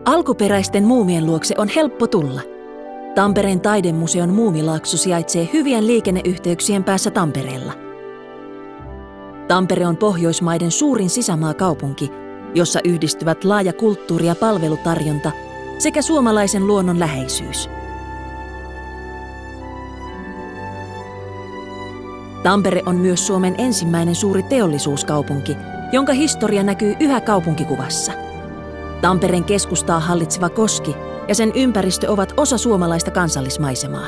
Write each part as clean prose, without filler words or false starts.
Alkuperäisten muumien luokse on helppo tulla. Tampereen taidemuseon Muumilaakso sijaitsee hyvien liikenneyhteyksien päässä Tampereella. Tampere on Pohjoismaiden suurin sisämaakaupunki, jossa yhdistyvät laaja kulttuuri- ja palvelutarjonta sekä suomalaisen luonnon läheisyys. Tampere on myös Suomen ensimmäinen suuri teollisuuskaupunki, jonka historia näkyy yhä kaupunkikuvassa. Tampereen keskustaa hallitseva koski ja sen ympäristö ovat osa suomalaista kansallismaisemaa.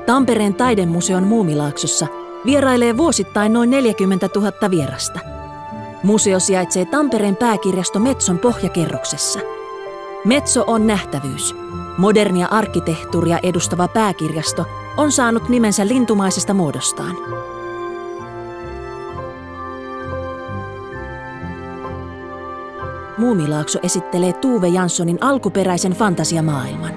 Tampereen taidemuseon Muumilaaksossa vierailee vuosittain noin 40 000 vierasta. Museo sijaitsee Tampereen pääkirjasto Metson pohjakerroksessa. Metso on nähtävyys. Modernia arkkitehtuuria edustava pääkirjasto on saanut nimensä lintumaisesta muodostaan. Muumilaakso esittelee Tove Janssonin alkuperäisen fantasiamaailman.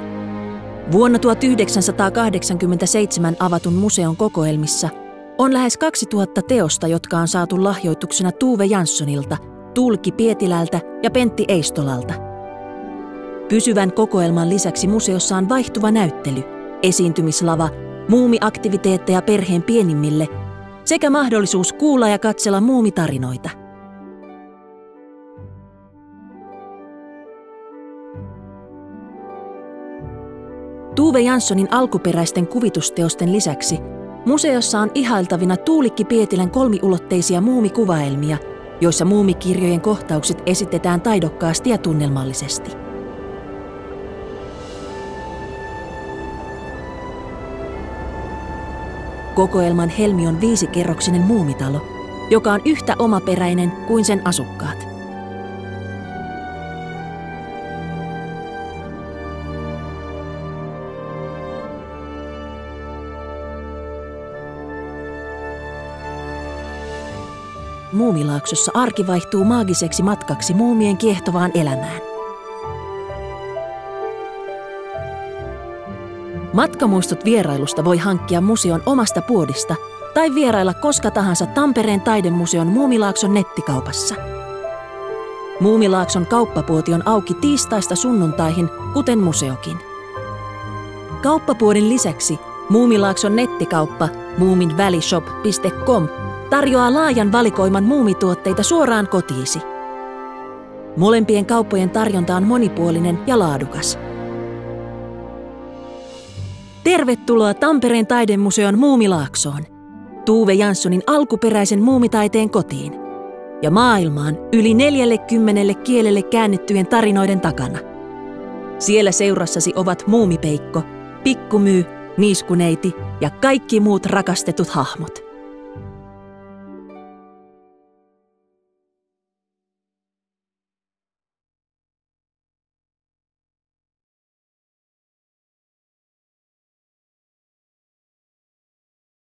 Vuonna 1987 avatun museon kokoelmissa on lähes 2000 teosta, jotka on saatu lahjoituksena Tove Janssonilta, Tuulikki Pietilältä ja Pentti Eistolalta. Pysyvän kokoelman lisäksi museossa on vaihtuva näyttely, esiintymislava, muumiaktiviteetteja perheen pienimmille sekä mahdollisuus kuulla ja katsella muumitarinoita. Tove Janssonin alkuperäisten kuvitusteosten lisäksi museossa on ihailtavina Tuulikki Pietilän kolmiulotteisia muumikuvaelmia, joissa muumikirjojen kohtaukset esitetään taidokkaasti ja tunnelmallisesti. Kokoelman helmi on 5-kerroksinen muumitalo, joka on yhtä omaperäinen kuin sen asukkaat. Muumilaaksossa arki vaihtuu maagiseksi matkaksi muumien kiehtovaan elämään. Matkamuistot vierailusta voi hankkia museon omasta puodista tai vierailla koska tahansa Tampereen taidemuseon Muumilaakson nettikaupassa. Muumilaakson kauppapuoti on auki tiistaista sunnuntaihin, kuten museokin. Kauppapuodin lisäksi Muumilaakson nettikauppa muuminvälishop.com tarjoaa laajan valikoiman muumituotteita suoraan kotiisi. Molempien kauppojen tarjonta on monipuolinen ja laadukas. Tervetuloa Tampereen taidemuseon Muumilaaksoon, Tove Janssonin alkuperäisen muumitaiteen kotiin ja maailmaan yli 40 kielelle käännettyjen tarinoiden takana. Siellä seurassasi ovat Muumipeikko, Pikkumyy, Niiskuneiti ja kaikki muut rakastetut hahmot.